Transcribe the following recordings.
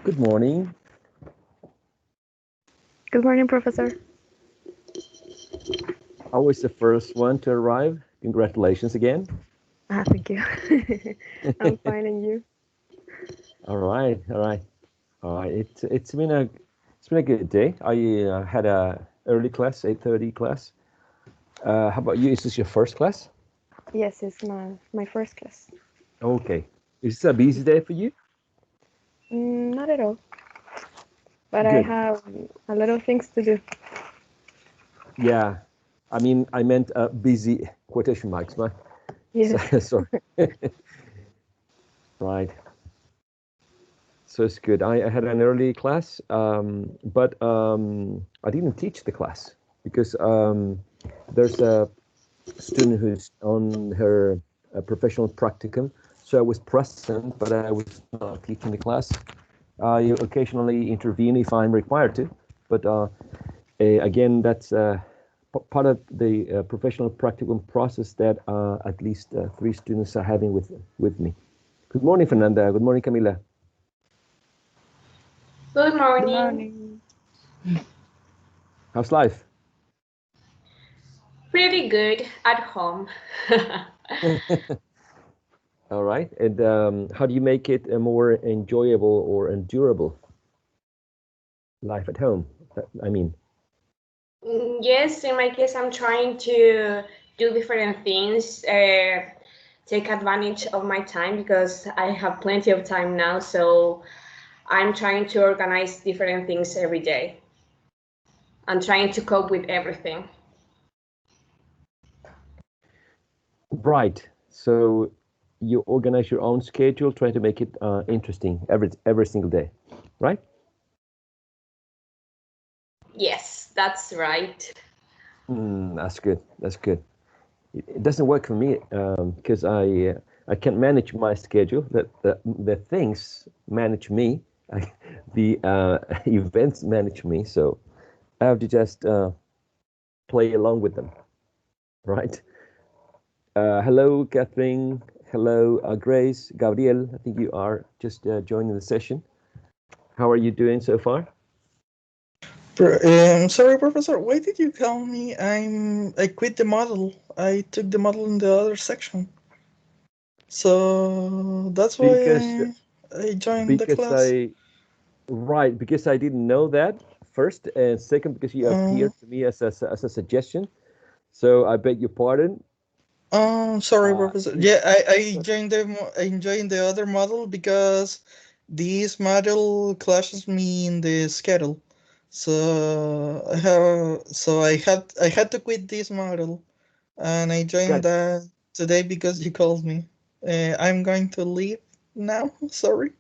Good morning. Good morning, Professor. I was the first one to arrive. Congratulations again. Thank you. I'm fine, and you? All right, all right, all right. It's been a good day. I had a early class, 8:30 class. How about you? Is this your first class? Yes, it's my first class. Okay. Is this a busy day for you? Not at all, but I Good. have a lot of things to do. Yeah. I mean, I meant busy quotation marks, man. So, Yes. sorry. Right. So it's good. I had an early class, but I didn't teach the class because there's a student who's on her professional practicum. So I was present, but I was not teaching the class. I occasionally intervene if I'm required to, but again, that's part of the professional practicum process that at least 3 students are having with me. Good morning, Fernanda. Good morning, Camila. Good Good morning. morning. How's life? Pretty good at home. All right. And how do you make it a more enjoyable or endurable life at home? I mean, Yes, in my case, I'm trying to do different things, take advantage of my time because I have plenty of time now. So I'm trying to organize different things every day. I'm trying to cope with everything. right. So you organize your own schedule, try to make it interesting every single day, right? Yes, that's right. That's good. That's good. It doesn't work for me because I can't manage my schedule. The things manage me. The events manage me. So I have to just play along with them, right? Hello, Catherine. Hello, Grace, Gabriel. I think you are just joining the session. How are you doing so far? Sorry, Professor. Why did you call me? I quit the model. I took the model in the other section, so that's Because why I joined the because class. I right because I didn't know that first, and second because you Uh, appeared to me as a suggestion. So I beg your pardon. sorry, Uh, Professor. Yeah, I joined the other model because this model clashes me in the schedule. I had to quit this model, and I got joined it. that today because you called me. I'm going to leave now. Sorry.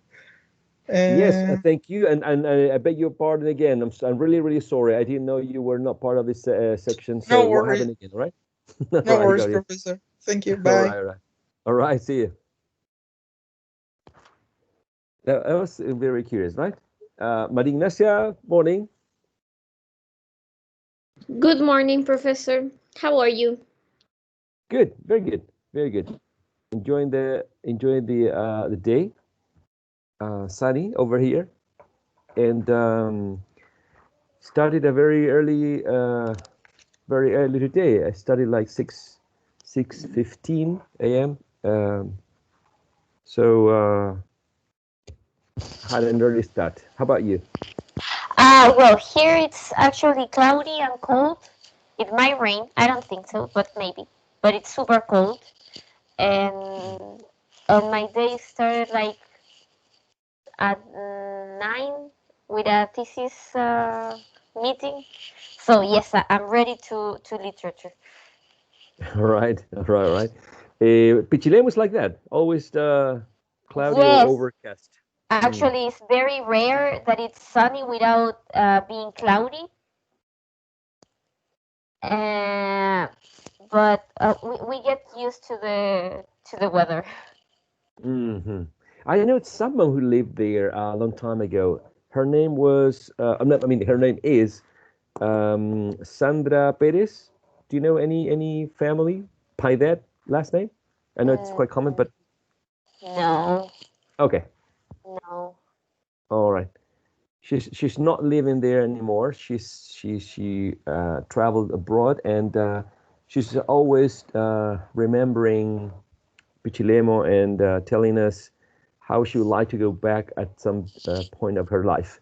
Yes, Uh, thank you, and I beg your pardon again. I'm really really sorry. I didn't know you were not part of this section. So no what worries, happened again? All right, all no right, worries, got it. Professor. Thank you. All Bye. right, all right, all right. See you. I was very curious, right? Maria Ignacia, morning. Good morning, Professor. How are you? Good, very good, very good. Enjoying the day. Sunny over here, and started a very early today. I started like 6:15 a.m. So had an early start. How about you? Well, here it's actually cloudy and cold. It might rain. I don't think so, but maybe. But it's super cold. And my day started like at 9 with a thesis meeting. So yes, I'm ready to literature. All right, all right, all right. Pichilemu was like that, always cloudy or Yes, overcast. Mm, actually, it's very rare that it's sunny without being cloudy. Uh, but we get used to the weather. hmm I know someone who lived there a long time ago. Her name was, I'm not, I mean, her name is Sandra Perez. Do you know any family by that last name? I know it's quite common, Mm, but no, okay, no. All right. She's not living there anymore. She traveled abroad, and she's always remembering Pichilemo and telling us how she would like to go back at some point of her life.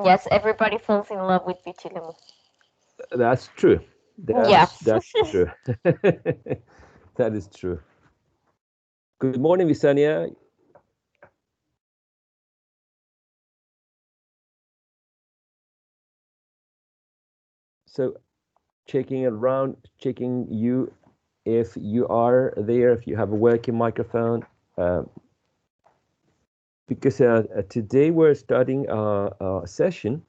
Yes, everybody falls in love with Pichilemu. That's true. Yeah. That's true. That is true. Good morning, Visania. So checking around, checking you if you are there, if you have a working microphone. Because today we're starting a session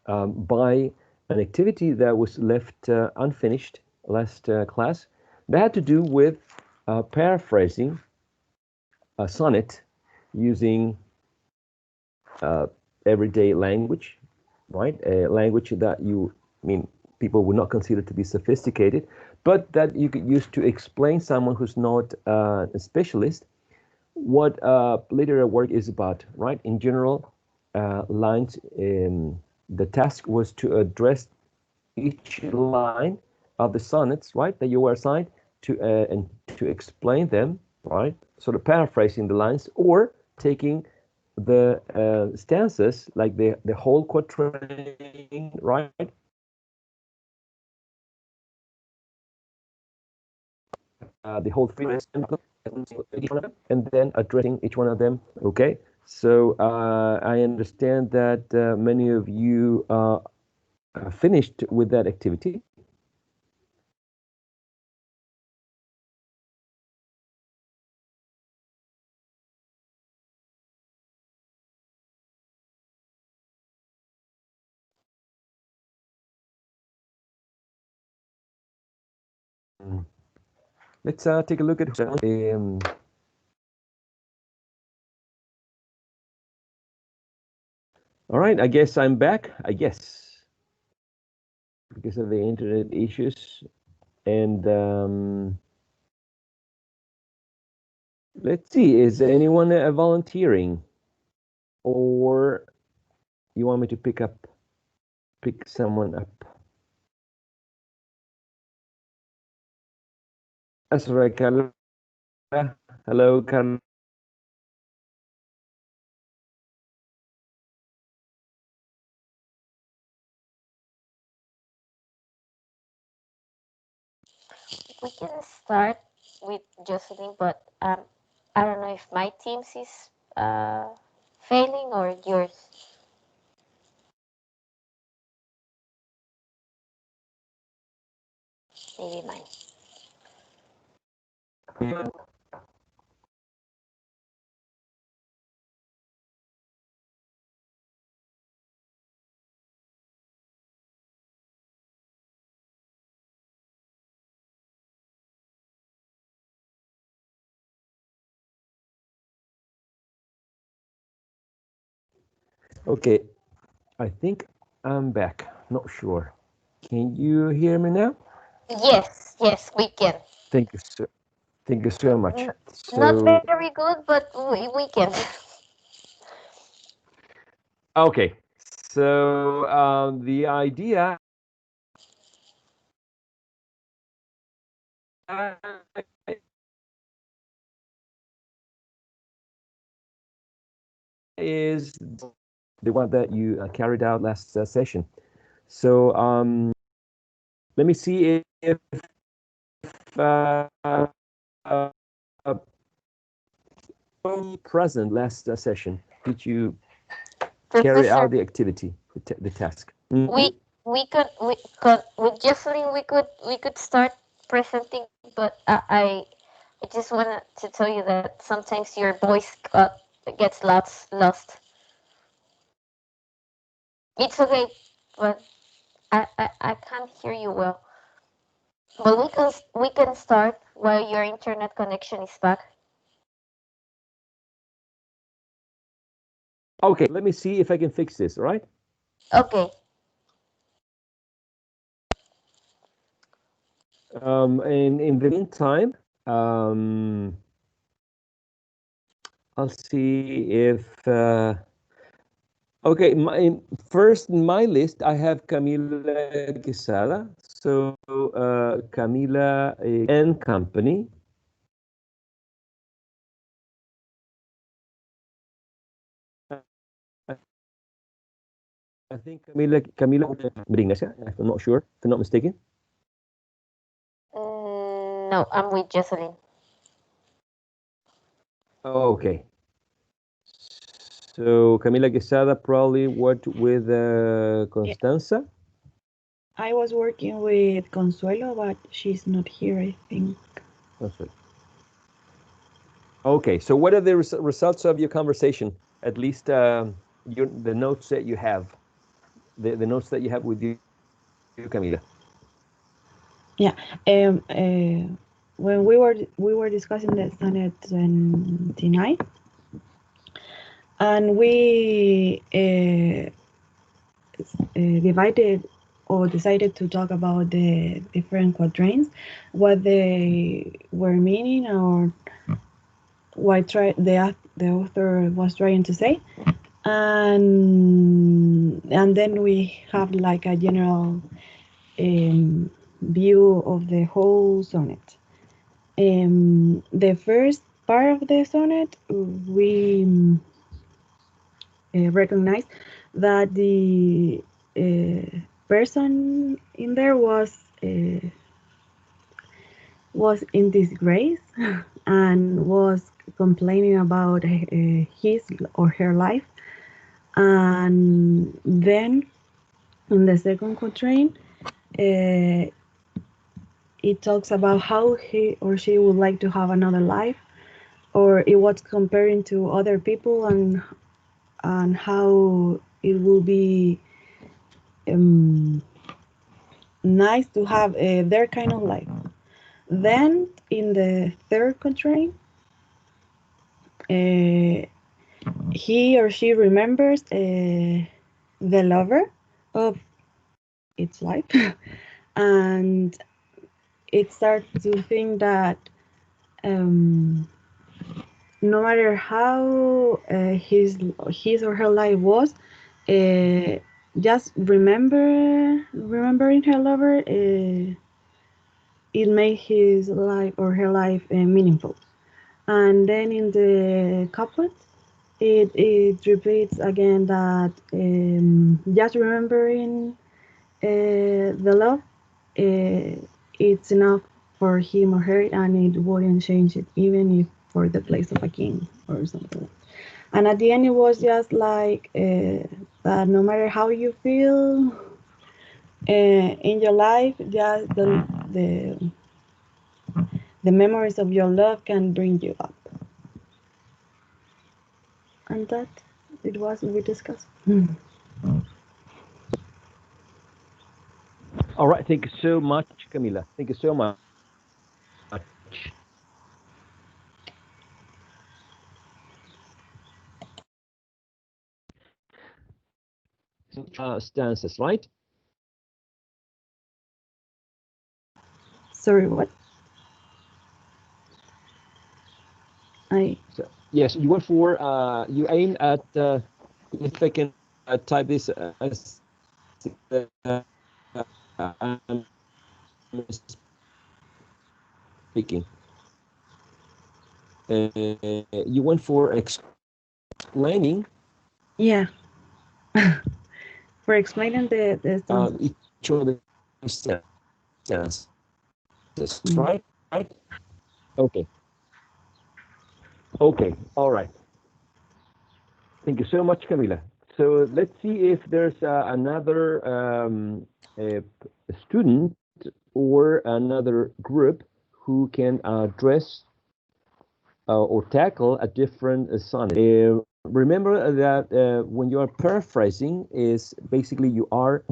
by an activity that was left unfinished last class. That had to do with paraphrasing a sonnet using uh, everyday language, right? A language that people would not consider to be sophisticated, but that you could use to explain someone who's not a specialist what literary work is about, right? In general, lines. The task was to address each line of the sonnets, right, that you were assigned to and to explain them, right? Sort of paraphrasing the lines or taking the stanzas, like the whole quatrain, right? The whole three lines, and then addressing each one of them. Okay, so I understand that many of you finished with that activity. Let's take a look at all right, I guess I'm back. I guess because of the internet issues, and let's see. Is anyone volunteering, or you want me to pick someone up? That's right, Carla. Hello, Carla. We can start with Jocelyn, but I don't know if my team's is failing or yours. Maybe mine. Okay, I think I'm back. Not sure. Can you hear me now? Yes, yes, we can. Thank you, sir. Thank you so much. Not So, very good, but we can. okay. So, the idea is the one that you carried out last session. So, let me see if uh, uh, present last session. Did you carry Professor, out the activity, the task? Mhm. we could with Jocelyn we could start presenting, but I just wanted to tell you that sometimes your voice gets lost. It's okay, but I can't hear you well. But we can start while your internet connection is back. Okay, let me see if I can fix this, all right? Okay. And in the meantime, um, I'll see if. Okay, first in my list I have Camila Quesada. So Camila and Company. I think Camila Bringas, if I'm not sure, if I'm not mistaken. No, I'm with Jocelyn. Oh, okay. So Camila Quesada probably worked with Constanza. I was working with Consuelo, but she's not here, I think. Consuelo. Okay, so what are the results of your conversation? At least the notes that you have, the notes that you have with you, Camila. Yeah. When we were discussing the Sonnet 29, and we divided or decided to talk about the different quatrains, what they were meaning, or what the author was trying to say, and then we have like a general view of the whole sonnet. The first part of the sonnet, we recognize that the person in there was in disgrace and was complaining about his or her life. And then in the second quatrain, it talks about how he or she would like to have another life, or it was comparing to other people, and how it will be nice to have their kind of life. Then in the third quatrain, he or she remembers the lover of its life, and it starts to think that no matter how his or her life was, just remembering her lover, it made his life or her life meaningful. And then in the couplet, it repeats again that just remembering the love, it's enough for him or her, and it wouldn't change it, even if for the place of a king or something. And at the end, it was just like that no matter how you feel in your life, just the memories of your love can bring you up. And that it was we discussed. All right, thank you so much, Camila. Thank you so much. Stanzas, right? Sorry, what? Yes, you went for you aim at if I can type this as I'm speaking. You went for explaining. Yeah. For explaining the each of the stanzas, right? Right? Okay. Okay. All right. Thank you so much, Camila. So let's see if there's another student or another group who can address or tackle a different sonnet. Remember that when you are paraphrasing, is basically you are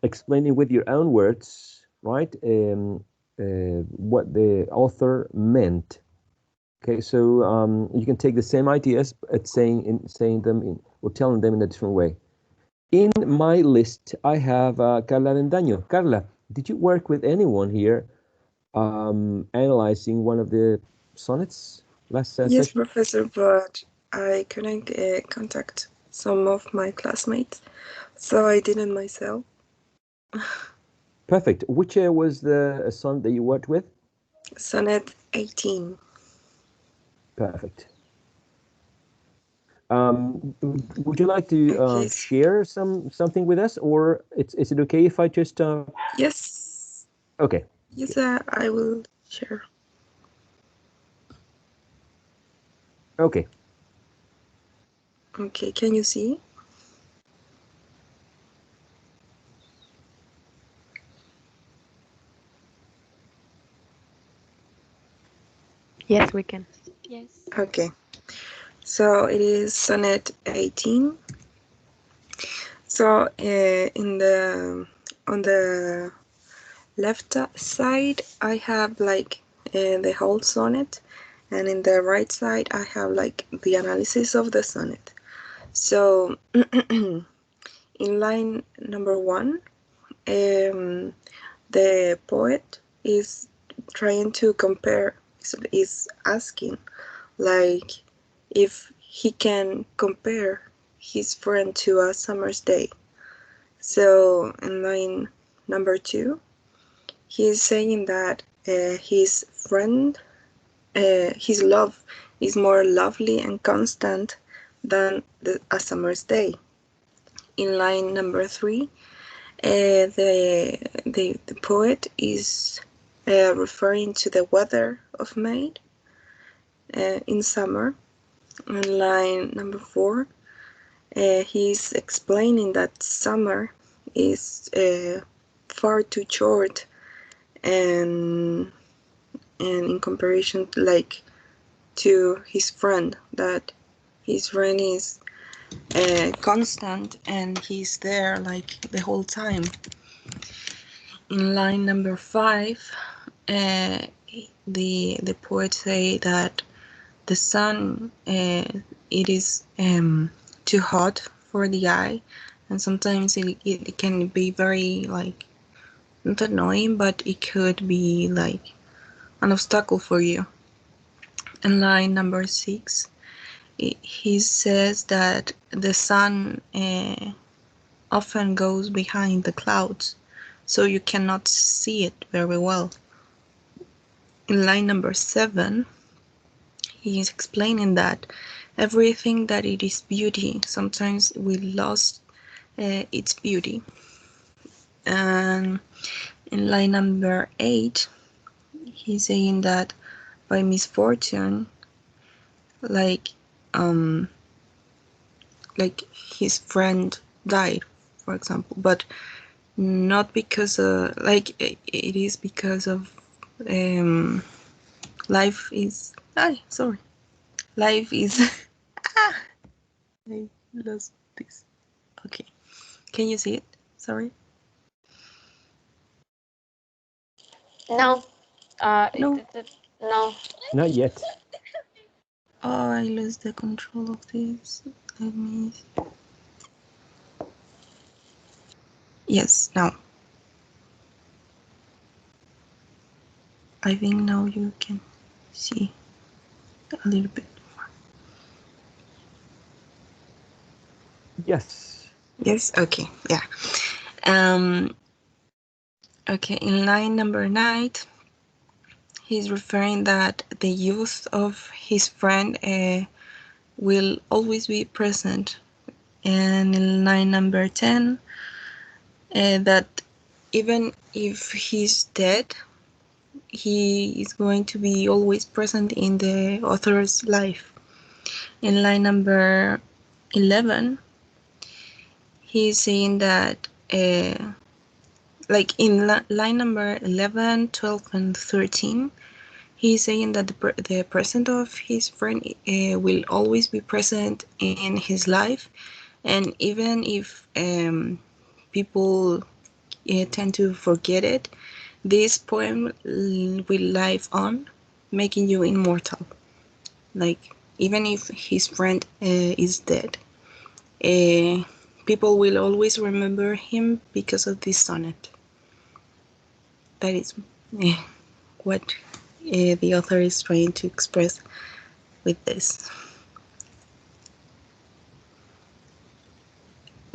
explaining with your own words, right? What the author meant. Okay, so you can take the same ideas, but saying them or telling them in a different way. In my list, I have Carla Vendaño. Carla, did you work with anyone here analyzing one of the sonnets last Yes, session? Professor, but I couldn't contact some of my classmates, so I did it myself. Perfect. Which was the sonnet that you worked with? Sonnet 18. Perfect. Would you like to Okay. share something with us, or is it okay if I just? Yes. Okay. Yes, I will share. Okay. Okay, can you see? Yes, we can. Yes. Okay. So it is sonnet 18. So on the left side, I have like the whole sonnet, and in the right side, I have like the analysis of the sonnet. So in line number 1, the poet is trying to compare, is asking like if he can compare his friend to a summer's day. So in line number 2, he is saying that his friend, his love is more lovely and constant than a summer's day. In line number 3, the poet is referring to the weather of May in summer. In line number 4, he's explaining that summer is far too short, and in comparison like to his friend, that his friend is constant and he's there like the whole time. In line number 5, the poet say that the sun it is too hot for the eye, and sometimes it can be very like not annoying, but it could be like an obstacle for you. In line number 6, he says that the sun often goes behind the clouds, so you cannot see it very well. In line number 7, he is explaining that everything that it is beauty, sometimes we lost its beauty. And in line number 8, he's saying that by misfortune, like his friend died, for example, but not because like it is because of life is life is I lost this. Okay, can you see it? Sorry. No. No. No. Not yet. Oh, I lost the control of this. Let me. Yes, now. I think now you can see a little bit. Yes. Yes. Okay. Yeah. Okay. In line number 9, he's referring that the youth of his friend will always be present, and in line number 10, that even if he's dead, he is going to be always present in the author's life. In line number 11, he's saying that like in line number 11, 12, and 13, he's saying that the present of his friend will always be present in his life, and even if people tend to forget it, this poem will live on, making you immortal. Like even if his friend is dead, people will always remember him because of this sonnet. That is what the author is trying to express with this.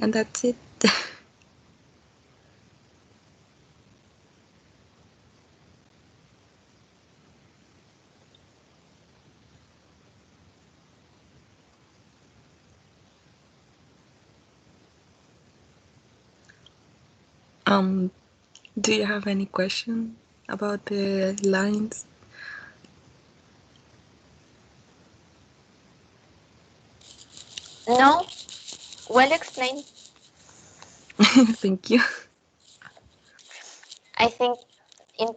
And that's it. Do you have any question about the lines? No, well explained. Thank you. I think in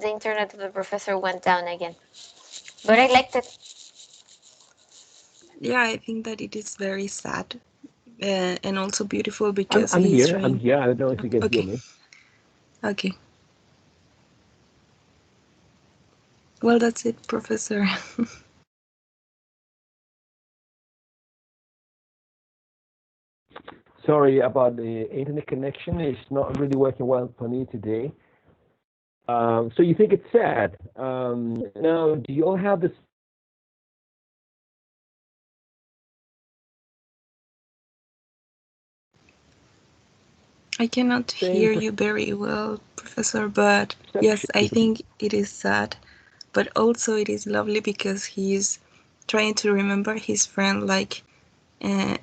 the internet of the professor went down again, but I liked it. Yeah, I think that it is very sad and also beautiful because I'm he's here. I'm trying. here. I don't know if you can hear Okay. me. Okay. Well, that's it, Professor. Sorry about the internet connection. It's not really working well for me today. So you think it's sad? Now, do you all have this? I cannot Same hear you very well, Professor, but yes, I perception. think it is sad, but also it is lovely because he's trying to remember his friend uh,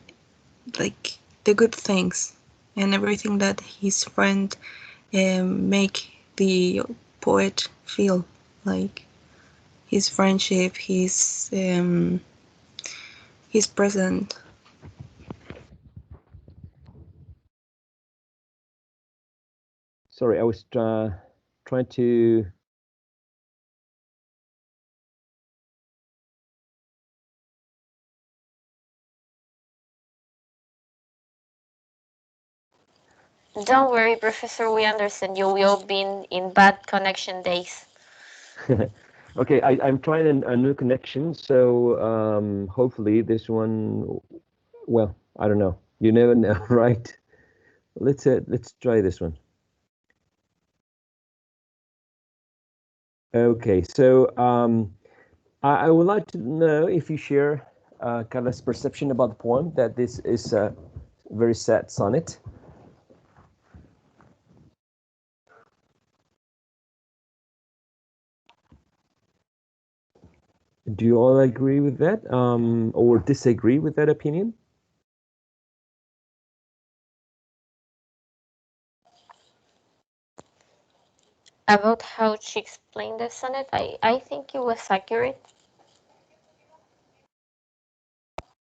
like the good things and everything that his friend make the poet feel, like his friendship, his present. Sorry, I was trying to. Don't worry, Professor, we understand you. We all been in bad connection days. Okay, I'm trying a new connection, so hopefully this one. Well, I don't know. You never know, right? Let's try this one. Okay, so I would like to know if you share Carla's perception about the poem, that this is a very sad sonnet. Do you all agree with that, or disagree with that opinion? About how she explained the sonnet, I think it was accurate.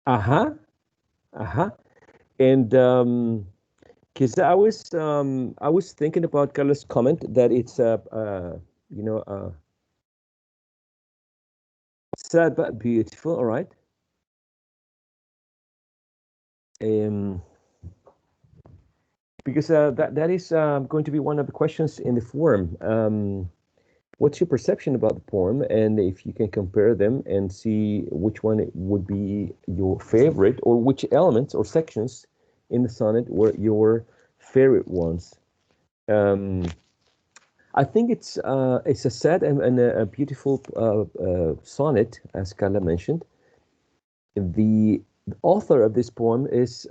Uh-huh. Uh-huh. And because I was thinking about Carla's comment that it's you know, sad but beautiful, all right? Um, because that is going to be one of the questions in the forum. What's your perception about the poem, and if you can compare them and see which one would be your favorite, or which elements or sections in the sonnet were your favorite ones. Um, I think it's a sad and a beautiful sonnet, as Carla mentioned. The author of this poem is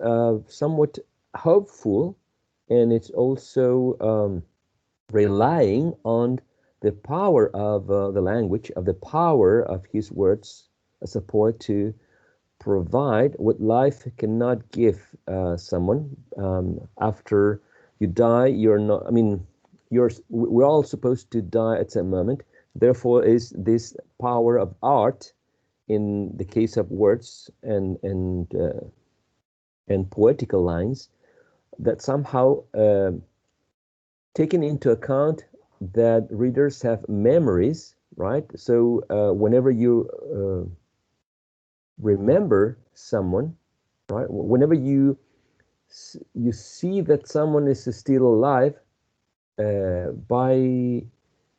somewhat hopeful, and it's also relying on the power of the language, of the power of his words as a poet to provide what life cannot give someone. After you die, you're not, I mean, we're all supposed to die at some moment. Therefore, is this power of art in the case of words and poetical lines that somehow taken into account that readers have memories, right? So whenever you remember someone, right? Whenever you see that someone is still alive, by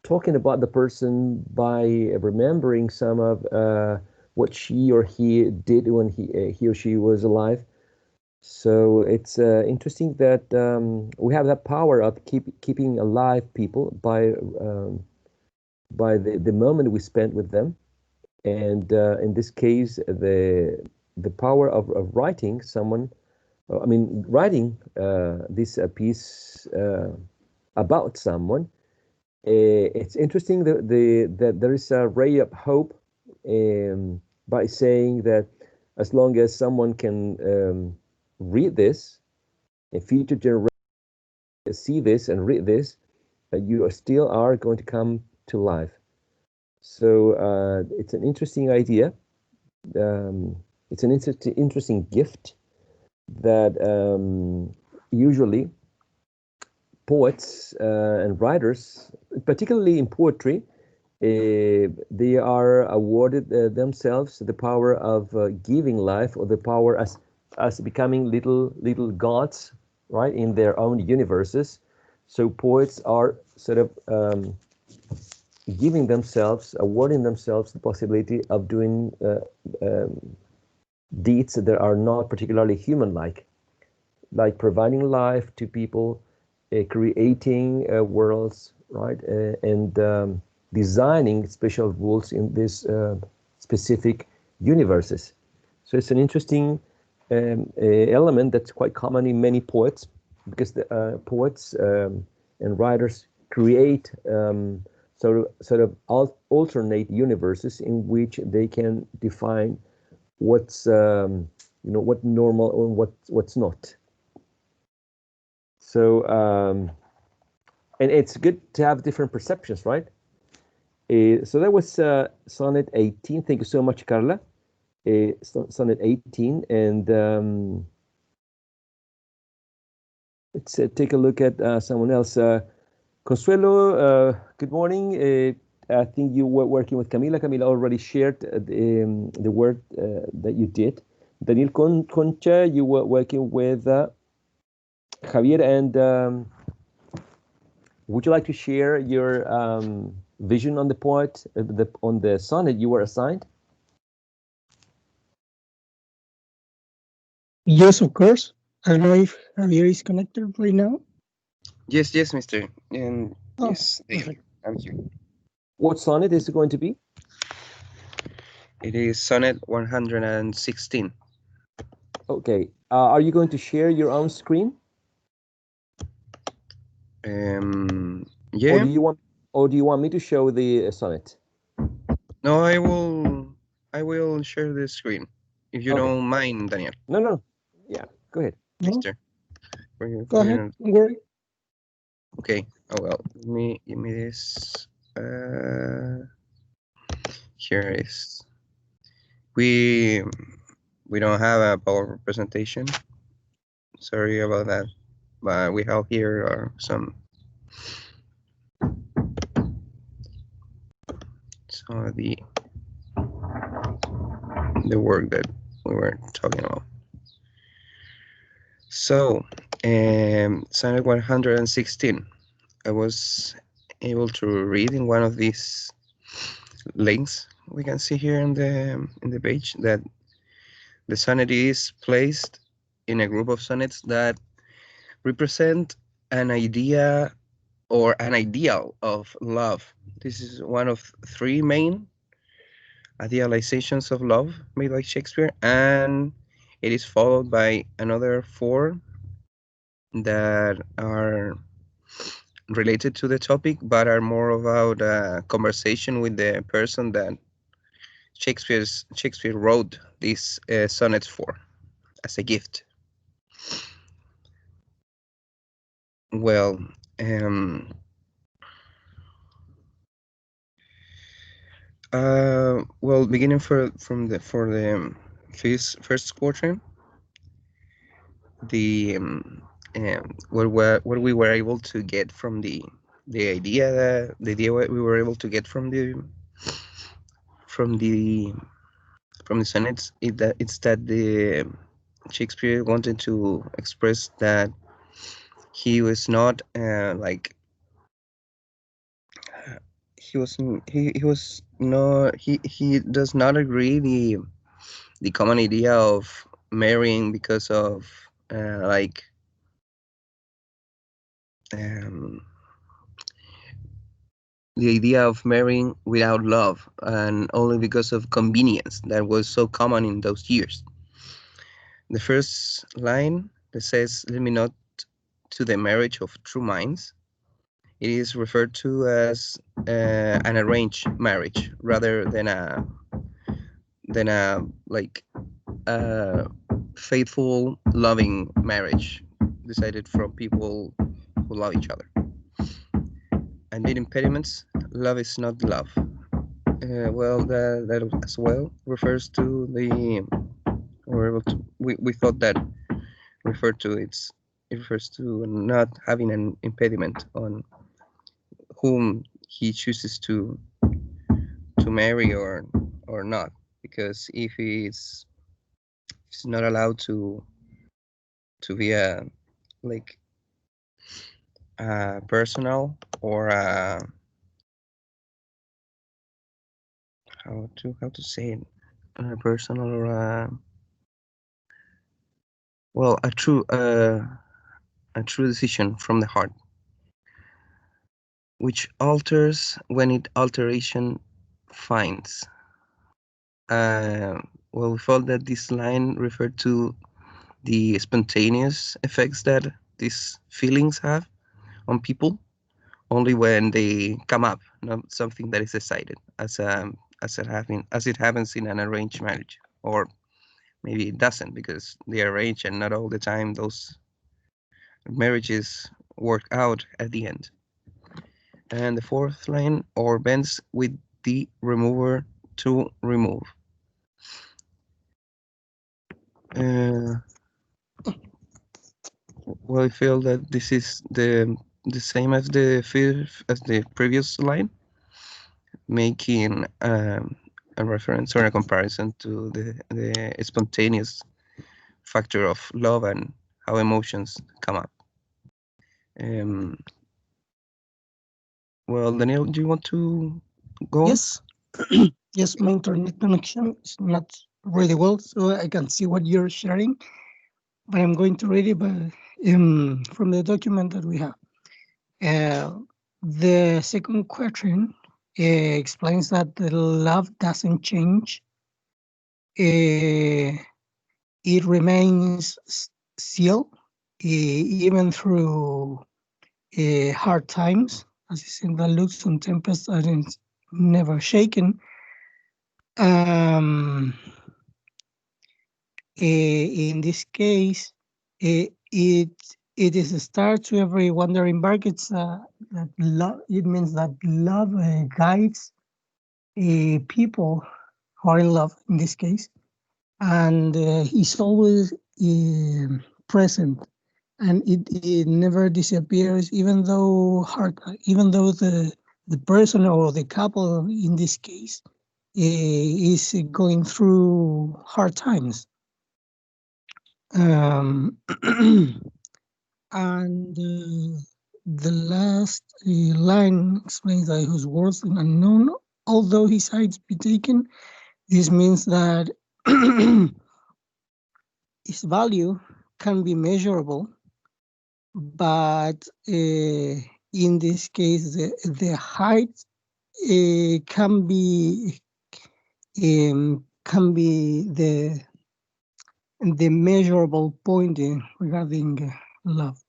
talking about the person, by remembering some of what she or he did when he or she was alive. So it's interesting that we have that power of keeping alive people by the moment we spent with them, and in this case, the power of writing someone I mean, writing this piece about someone, it's interesting that there is a ray of hope by saying that as long as someone can read this, and future generations see this and read this, you still are going to come to life. So it's an interesting idea. It's an interesting gift that usually poets and writers, particularly in poetry, they are awarded themselves the power of giving life, or the power as becoming little gods, right, in their own universes. So poets are sort of giving themselves, awarding themselves the possibility of doing deeds that are not particularly human-like providing life to people, creating worlds, right, and designing special rules in these specific universes. So it's an interesting element that's quite common in many poets, because the poets and writers create sort of alternate universes in which they can define what's what normal and what's not. So and it's good to have different perceptions, right? So that was sonnet 18. Thank you so much, Carla. Sonnet 18, and let's take a look at someone else. Consuelo, good morning. I think you were working with Camila. Camila already shared the work that you did. Daniel Concha, you were working with Javier, and would you like to share your vision on the poet, on the sonnet you were assigned? Yes, of course. I don't know if Javier is connected right now. Yes, Mister. And Oh, yes, perfect. I'm here. What sonnet is it going to be? It is sonnet 116. Okay. Are you going to share your own screen? Yeah. Or do you want me to show the sonnet? No, I will share the screen if you don't mind, Daniel. No. Yeah, go ahead. Mister. Go ahead. Don't worry. Okay. Oh well. Give me this. Here is. We don't have a PowerPoint presentation. Sorry about that, but we have here some of the work that we were talking about. So, sonnet 116. I was able to read in one of these links we can see here in the page that the sonnet is placed in a group of sonnets that represent an idea or an ideal of love. This is one of three main idealizations of love made by Shakespeare, and it is followed by another four that are related to the topic but are more about a conversation with the person that Shakespeare wrote these sonnets for as a gift. Well, beginning for the first quarter, the what we were able to get from the idea what we were able to get from the sonnets is that the Shakespeare wanted to express that he was not like he was no he does not agree the common idea of marrying because of like the idea of marrying without love and only because of convenience that was so common in those years. The first line that says, "Let me not to the marriage of true minds." It is referred to as an arranged marriage rather than a like a faithful, loving marriage decided from people who love each other. And the impediments, love is not love. Well, that as well refers to the, or we thought that referred to it refers to not having an impediment on whom he chooses to marry or not, because if he's not allowed to be a like a personal or a how to say it, a personal or a, well, a true decision from the heart, which alters when it alteration finds. Well, we felt that this line referred to the spontaneous effects that these feelings have on people only when they come up, not something that is decided as it happens in an arranged marriage, or maybe it doesn't because they are arranged and not all the time those marriages work out at the end. And the fourth line, or bends with the remover to remove. Well, I feel that this is the same as the previous line, making a reference or a comparison to the spontaneous factor of love and how emotions come up. Well, Daniel, do you want to go on? Yes. Yes, my internet connection is not really well, so I can see what you're sharing, but I'm going to read it from the document that we have. The second question explains that the love doesn't change. It remains still, even through hard times, as is in the looks and tempests are never shaken. In this case, it is a start to every wandering bark. It's that love. It means that love guides people who are in love in this case, and he's always present, and it never disappears, even though the person or the couple in this case is going through hard times. And the last line explains that whose words are unknown, although his sides be taken. This means that its value can be measurable, but in this case, the height can be the measurable point regarding love.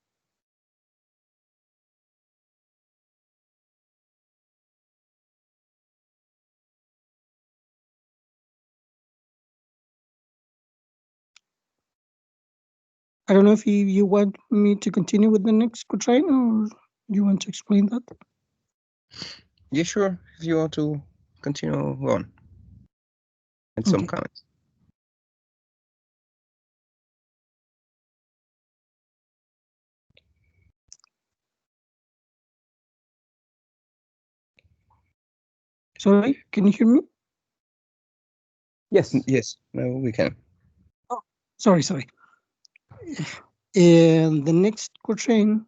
I don't know if you want me to continue with the next quatrain, or you want to explain that? Yeah, sure. If you want to continue, go on. And some Okay. comments. Sorry, can you hear me? Yes. Yes, no, we can. Oh, sorry. And the next quatrain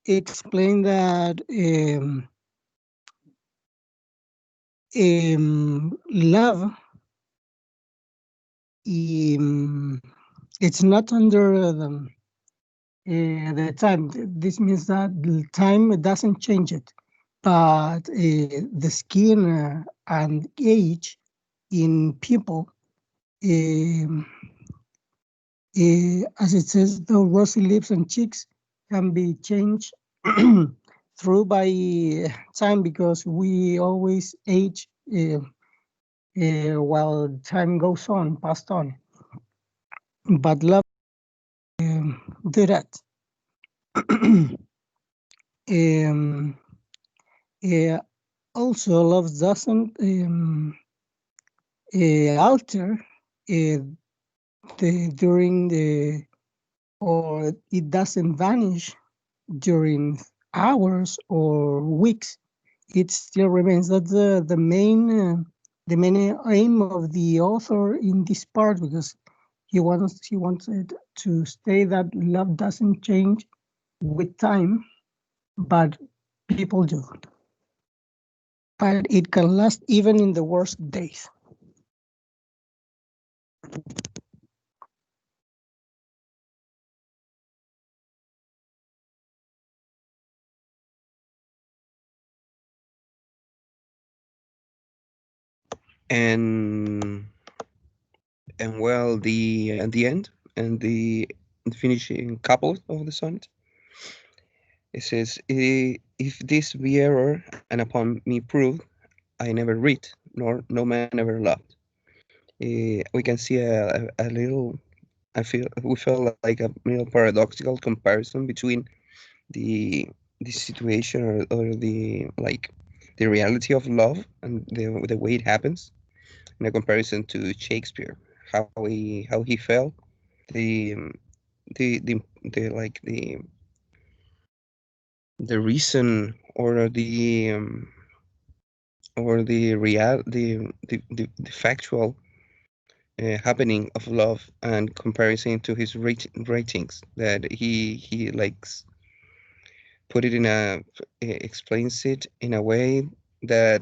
explain that love, it's not under the time. This means that the time doesn't change it, but the skin and age in people As it says, though rosy lips and cheeks can be changed through by time because we always age while time goes on, passed on. But love do that. um, Also, love doesn't alter during the, or it doesn't vanish during hours or weeks. It still remains. That's the main aim of the author in this part, because he wanted to state that love doesn't change with time, but people do. But it can last even in the worst days. And well, the at the end and the finishing couple of the sonnet, it says, If this be error, and upon me proved, I never read, nor no man ever loved." We can see a little. We felt like a little paradoxical comparison between the situation, or the, like, the reality of love and the way it happens, in a comparison to Shakespeare, how he felt, the the like the reason, or the real the factual happening of love, and comparison to his ratings, that he likes put it in explains it in a way that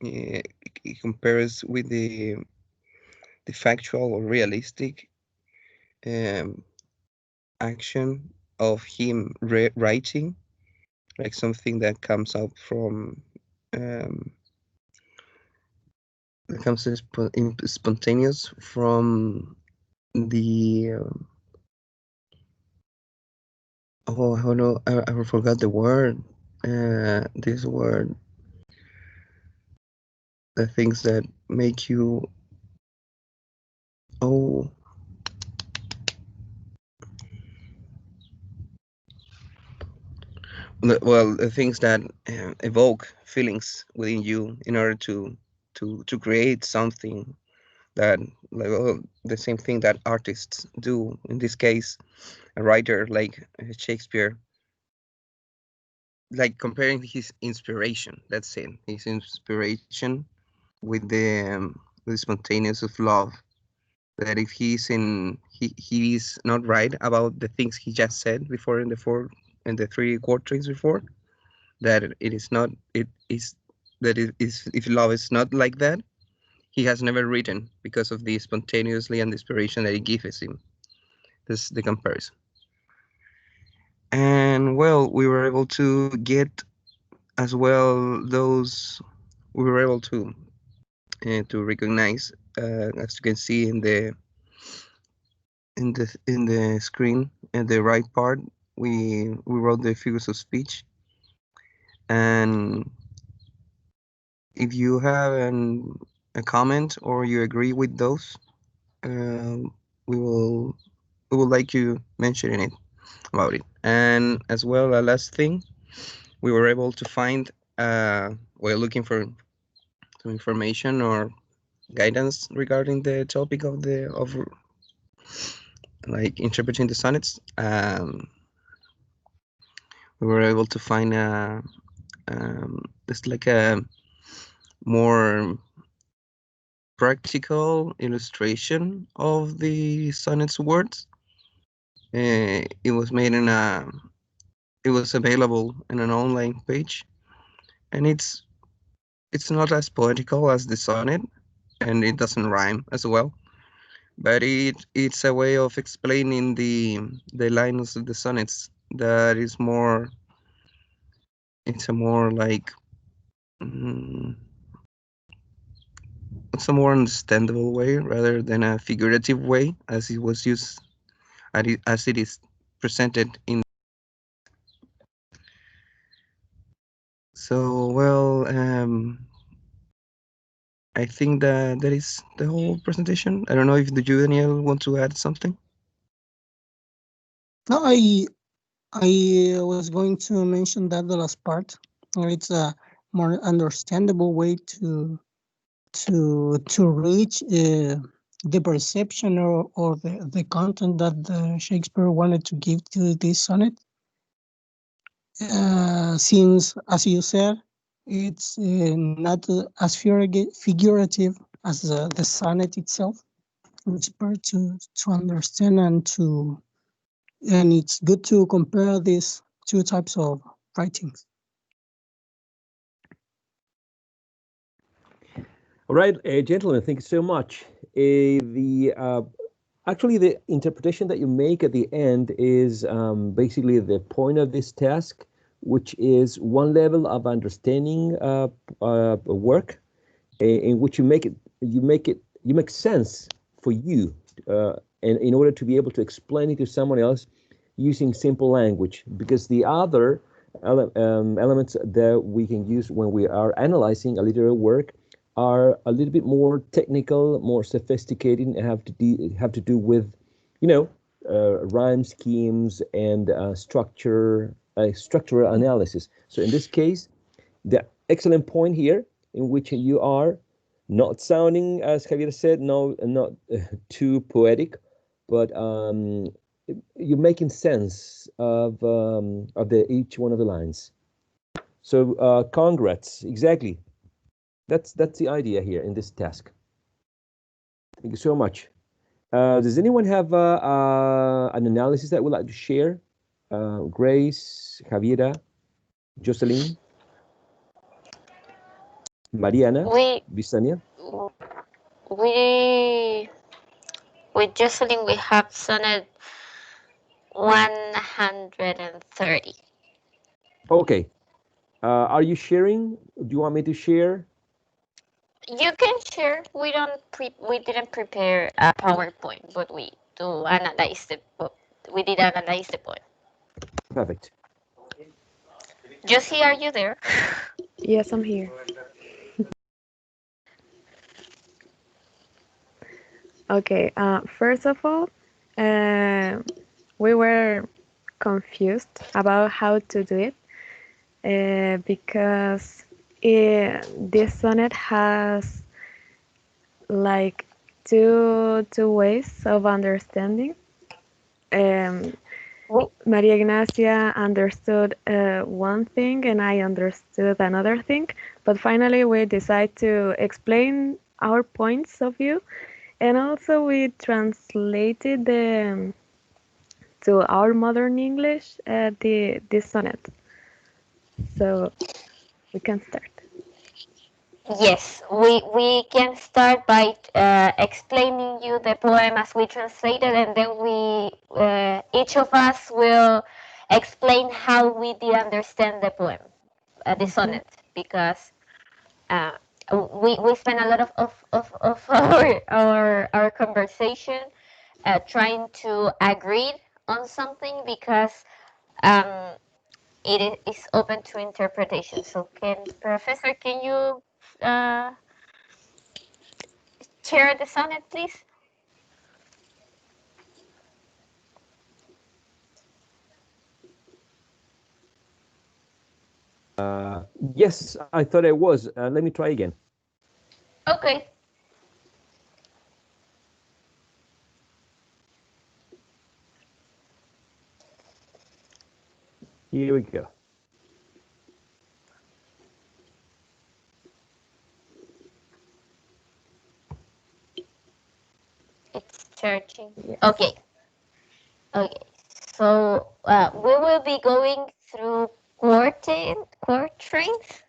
uh, it compares with the factual or realistic um, action of him writing, like something that comes out from um, that comes spontaneous from the oh, I don't know, I forgot the word, this word, the things that make you, oh, well, the things that evoke feelings within you in order to create something that, like, well, the same thing that artists do. In this case, a writer like Shakespeare, like comparing his inspiration, let's say his inspiration with the spontaneous of love. That if he is not right about the things he just said before in the three quatrains before, that it is not, it is, that it is, if love is not like that, he has never written, because of the spontaneously and the inspiration that it gives him. This is the comparison. And well, we were able to get as well those, we were able to recognize, as you can see in the screen, in the right part, we wrote the figures of speech. And if you have a comment, or you agree with those, we will we would like you mentioning it about it. And as well, a last thing, we were able to find, we're looking for some information or guidance regarding the topic of like interpreting the sonnets. We were able to find it's like a more practical illustration of the sonnet's words. It was made it was available in an online page, and it's not as poetical as the sonnet, and it doesn't rhyme as well. But it's a way of explaining the lines of the sonnets that is more. It's a more like, a more understandable way rather than a figurative way as it was used as it is presented in. So well, I think that is the whole presentation. I don't know if you, Daniel, want to add something. No, I was going to mention that the last part. It's a more understandable way to reach the perception or the content that Shakespeare wanted to give to this sonnet. Since, as you said, it's not as figurative as the sonnet itself. It's better to understand and it's good to compare these two types of writings. All right, gentlemen, thank you so much. Actually, the interpretation that you make at the end is basically the point of this task, which is one level of understanding work, in which you make sense for you, and in order to be able to explain it to someone else using simple language, because the other elements that we can use when we are analyzing a literary work are a little bit more technical, more sophisticated, and have to do with, rhyme schemes and structural analysis. So in this case, the excellent point here, in which you are not sounding, as Javier said, no, not too poetic, but you're making sense of each one of the lines. So congrats, exactly. That's the idea here in this task. Thank you so much. Does anyone have an analysis that would like to share? Grace, Javiera, Jocelyn, Mariana, Bisania? We with Jocelyn we have sonnet 130. Okay. Are you sharing? Do you want me to share? You can share. We didn't prepare a PowerPoint, but we do analyze we did analyze the point. Perfect. Josie, are you there? Yes, I'm here. Okay, first of all, we were confused about how to do it because this sonnet has like two ways of understanding. Maria Ignacia understood one thing and I understood another thing, but finally we decided to explain our points of view, and also we translated to our modern English this sonnet. So we can start. Yes, we can start by explaining you the poem as we translated, and then we each of us will explain how we did understand the poem, the sonnet, because we spent a lot of our conversation trying to agree on something because it is open to interpretation. So, Professor, can you share the sonnet, please? Yes, I thought I was. Let me try again. Okay. Here we go. It's searching. Yes. Okay. Okay. So we will be going through quatrains Quatrains.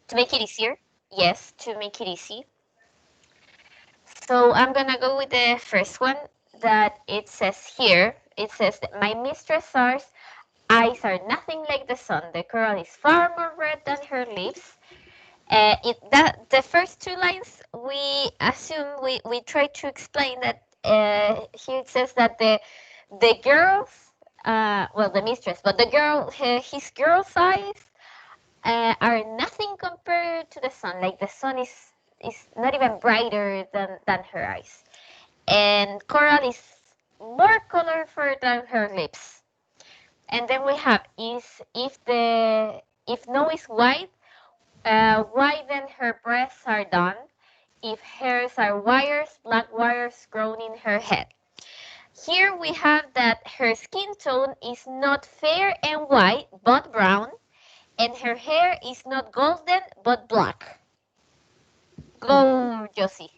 to make it easier. Yes, to make it easy. So I'm gonna go with the first one that it says here. It says that my mistress' eyes are nothing like the sun. The coral is far more red than her lips, The first two lines we assume we try to explain that here it says that the girls well the mistress but the girl his girl's eyes are nothing compared to the sun. Like the sun is not even brighter than her eyes, and coral is more colorful than her lips. And then we have is if no is white, why then her breasts are done? If hairs are wires, black wires grown in her head. Here we have that her skin tone is not fair and white, but brown, and her hair is not golden, but black. Go, Josie.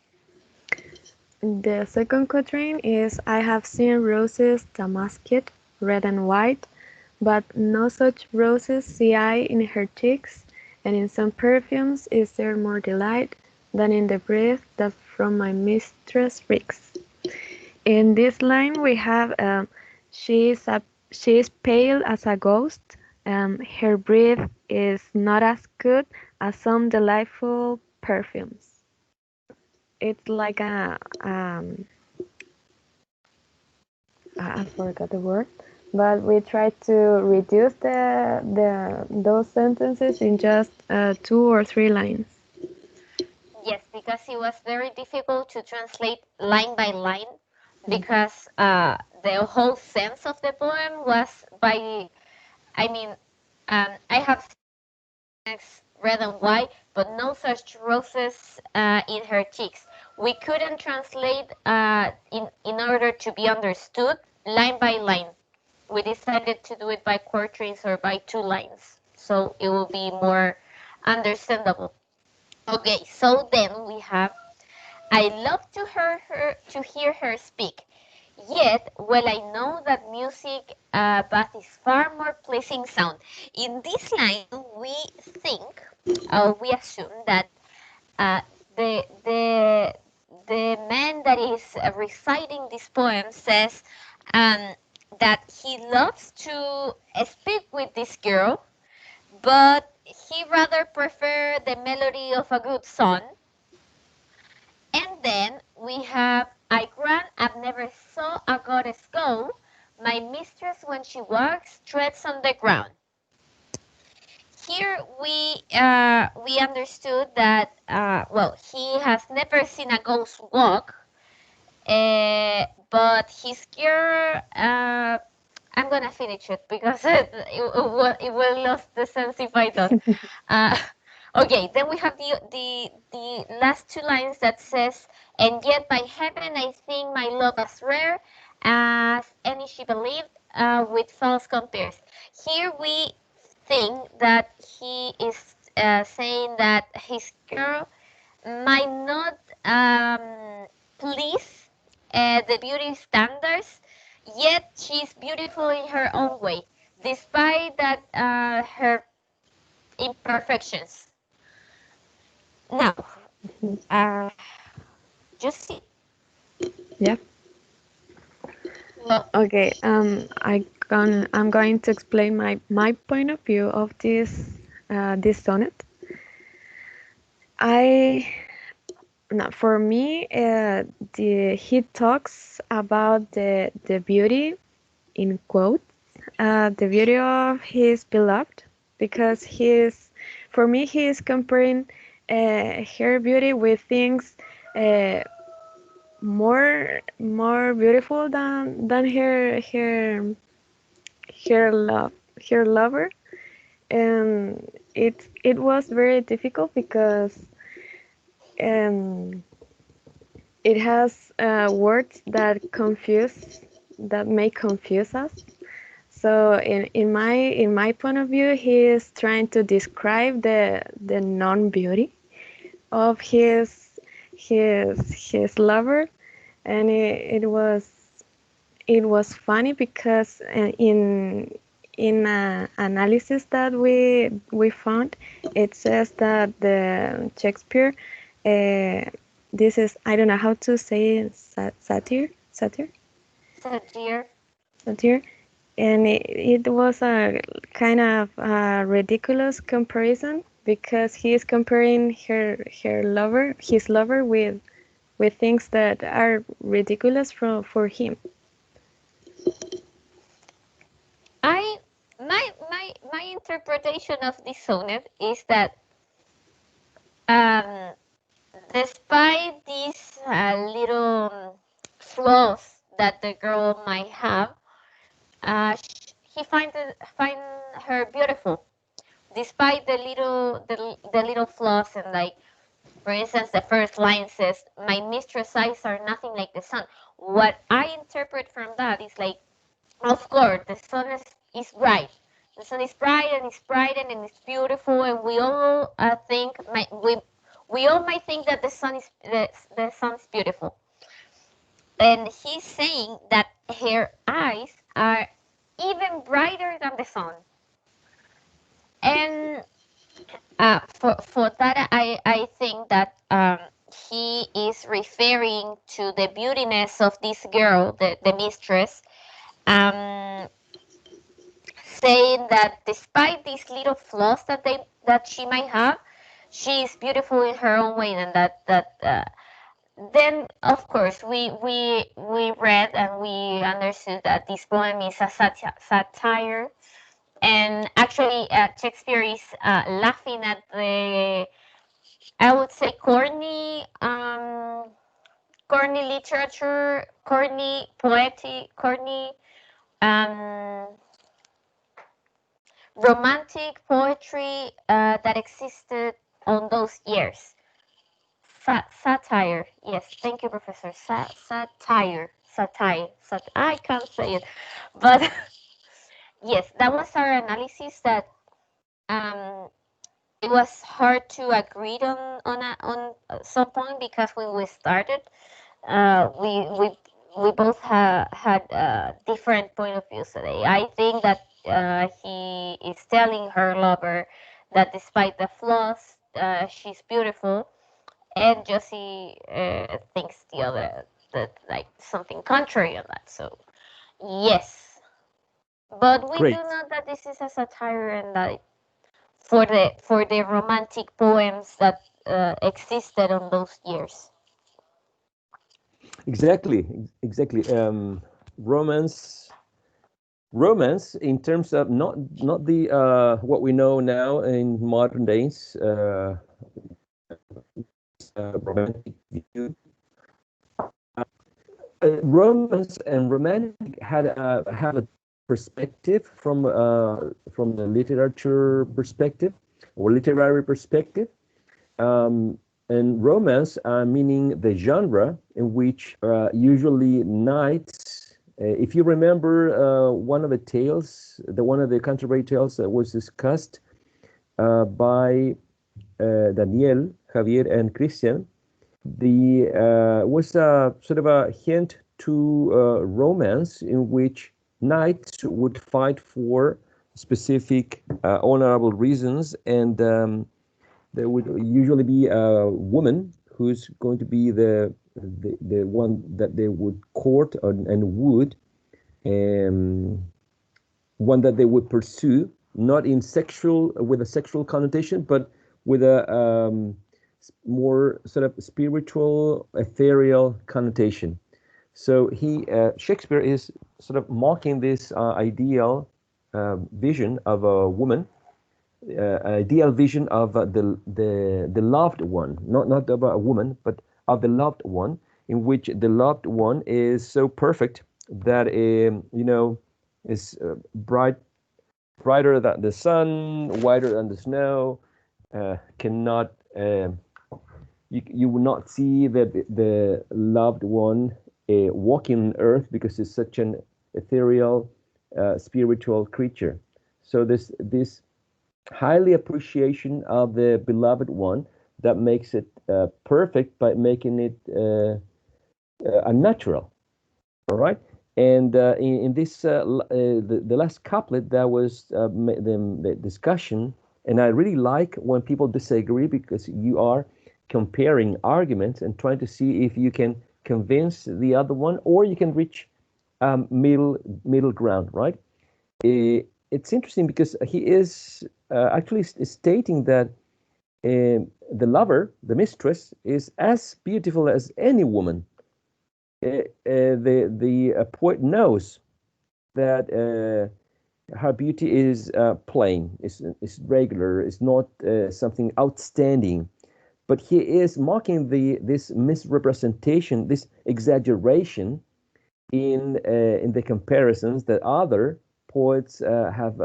The second quatrain is I have seen roses damasked, red and white, but no such roses see I in her cheeks, and in some perfumes is there more delight than in the breath that from my mistress reeks. In this line we have she is she is pale as a ghost. Her breath is not as good as some delightful perfumes. It's like I forgot the word, but we try to reduce the those sentences in just 2 or 3 lines. Yes, because it was very difficult to translate line by line because the whole sense of the poem was by, I mean, I have seen red and white, but no such roses in her cheeks. We couldn't translate in order to be understood line by line. We decided to do it by quatrains or by 2 lines, so it will be more understandable. Okay, so then we have I love to hear her speak. Yet, well, I know that music bath is far more pleasing sound. In this line, we think, we assume that uh, the the the man that is reciting this poem says um, that he loves to speak with this girl, but he rather prefer the melody of a good song. And then we have I grant I've never saw a goddess go. My mistress when she walks treads on the ground. Here we understood that well he has never seen a ghost walk, but his girl I'm gonna finish it because it will lose the sense if I don't. Uh, okay, then we have the last 2 lines that says, "And yet by heaven I think my love as rare as any she believed, with false compares." Here we think that he is saying that his girl might not please the beauty standards, yet she's beautiful in her own way, despite that her imperfections. Now, uh, just see. Yeah. Well, Okay. I'm going to explain my point of view of this sonnet. I no, for me, he talks about the beauty in quotes, the beauty of his beloved, because for me he is comparing her beauty with things uh, more beautiful than her lover, and it was very difficult because um, it has words that may confuse us. So in my point of view, he is trying to describe the non-beauty of his lover, and it was funny because in analysis that we found, it says that the Shakespeare, this is I don't know how to say satire. satire, and it was a kind of ridiculous comparison because he is comparing his lover with things that are ridiculous for him. My interpretation of this sonnet is that um, despite these little flaws that the girl might have, he find her beautiful, despite the little flaws. And like, for instance, the first line says, "My mistress' eyes are nothing like the sun." What I interpret from that is like, of course, the sun is bright. The sun is bright and it's brightened and it's beautiful, and we all we all might think that the sun is beautiful. And he's saying that her eyes are even brighter than the sun. And for that, I think that he is referring to the beautiness of this girl, the mistress, um, saying that despite these little flaws that she might have, she is beautiful in her own way, and then of course we read and we understood that this poem is a satire, and actually Shakespeare is laughing at the, I would say, corny literature, corny poetic, corny um, romantic poetry that existed on those years. Satire. Yes, thank you, Professor. Satire. I can't say it, but yes, that was our analysis. That um, it was hard to agree on some point, because when we started, uh, we we we both had different point of views today. I think that he is telling her lover that despite the flaws, she's beautiful, and Josie thinks the other, that like something contrary on that. So yes, but we do Great. know that this is a satire, and that for the romantic poems that existed on those years. Exactly. Romance, romance in terms of not the what we know now in modern days, romantic view. Romance and romantic have a perspective from the literature perspective or literary perspective. And romance, meaning the genre in which usually knights. If you remember one of the tales, one of the Canterbury tales that was discussed by Daniel, Javier, and Christian, the was a sort of a hint to romance in which knights would fight for specific honorable reasons, and there would usually be a woman who's going to be the one that they would court and would um, one that they would pursue, not in sexual with a sexual connotation, but with a more sort of spiritual, ethereal connotation. So Shakespeare is sort of mocking this ideal vision of a woman, ideal vision of the loved one, not of a woman, but of the loved one, in which the loved one is so perfect that is brighter than the sun, whiter than the snow, cannot you will not see the loved one walking on earth because it's such an ethereal, spiritual creature. So this highly appreciation of the beloved one that makes it perfect by making it unnatural. All right. And in this, the last couplet, that was the discussion. And I really like when people disagree, because you are comparing arguments and trying to see if you can convince the other one, or you can reach middle ground, right? It's interesting because he is actually stating that the lover, the mistress, is as beautiful as any woman. The poet knows that her beauty is plain, is regular, is not something outstanding. But he is mocking this misrepresentation, this exaggeration in the comparisons that other poets have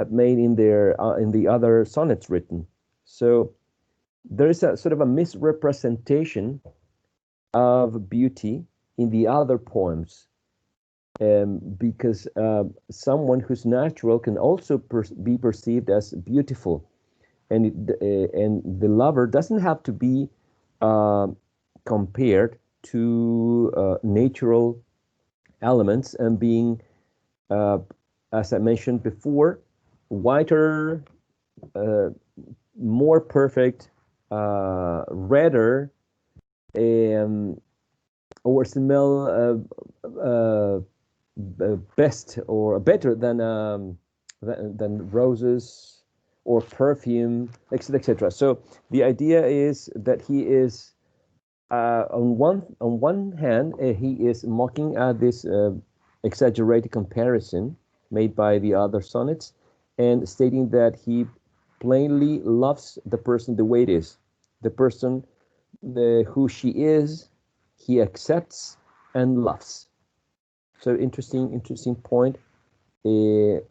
made in the other sonnets written. So there is a sort of a misrepresentation of beauty in the other poems, because someone who's natural can also be perceived as beautiful, and the lover doesn't have to be compared to natural elements and being, as I mentioned before, whiter, more perfect, redder, or smell best or better than roses or perfume, etc., etc. So the idea is that he is on one hand he is mocking at this exaggerated comparison made by the other sonnets, and stating that he plainly loves the person the way it is, the person who she is, he accepts and loves. So interesting point, in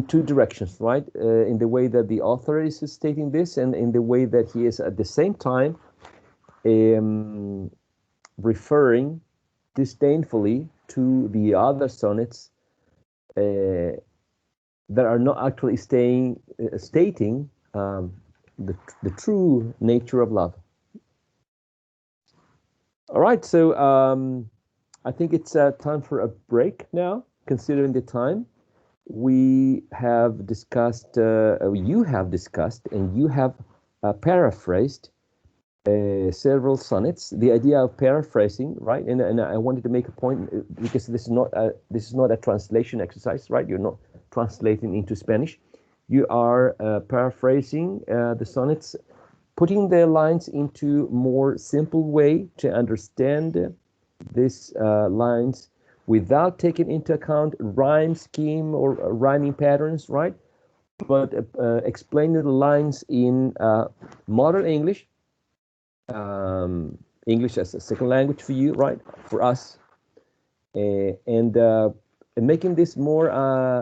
two directions, right? In the way that the author is stating this, and in the way that he is at the same time referring disdainfully to the other sonnets that are not actually stating the true nature of love. All right, so I think it's time for a break now, considering the time. We have discussed, you have discussed, and you have paraphrased several sonnets. The idea of paraphrasing, right? And I wanted to make a point, because this is not a translation exercise, right? You're not translating into Spanish. You are paraphrasing the sonnets, putting the lines into more simple way to understand these lines without taking into account rhyme scheme or rhyming patterns, right? But explaining the lines in modern English, English as a second language for you, right? For us, and making this more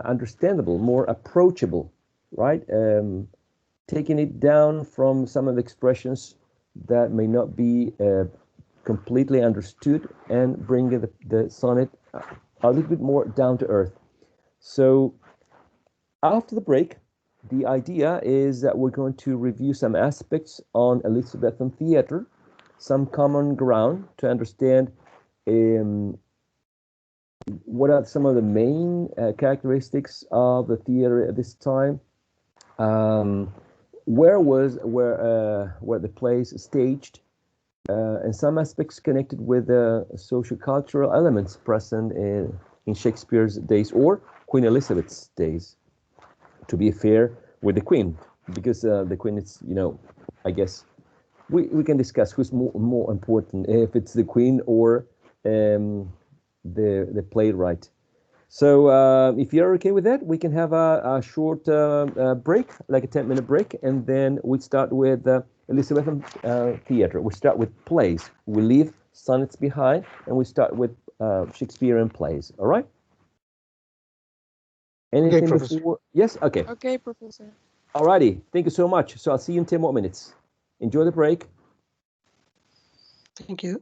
understandable, more approachable, right? Taking it down from some of the expressions that may not be completely understood, and bringing the sonnet a little bit more down to earth. So after the break, the idea is that we're going to review some aspects on Elizabethan theater, some common ground to understand what are some of the main characteristics of the theater at this time, where the plays staged, and some aspects connected with the socio-cultural elements present in Shakespeare's days, or Queen Elizabeth's days, to be fair with the Queen, because the Queen is, I guess we can discuss who's more important, if it's the Queen or the playwright. So if you're okay with that, we can have a short break, like a 10-minute break, and then we start with Elizabethan theater. We start with plays. We leave sonnets behind, and we start with Shakespearean plays. All right? Anything before? Yes? Okay. Okay, Professor. All righty. Thank you so much. So I'll see you in 10 more minutes. Enjoy the break. Thank you.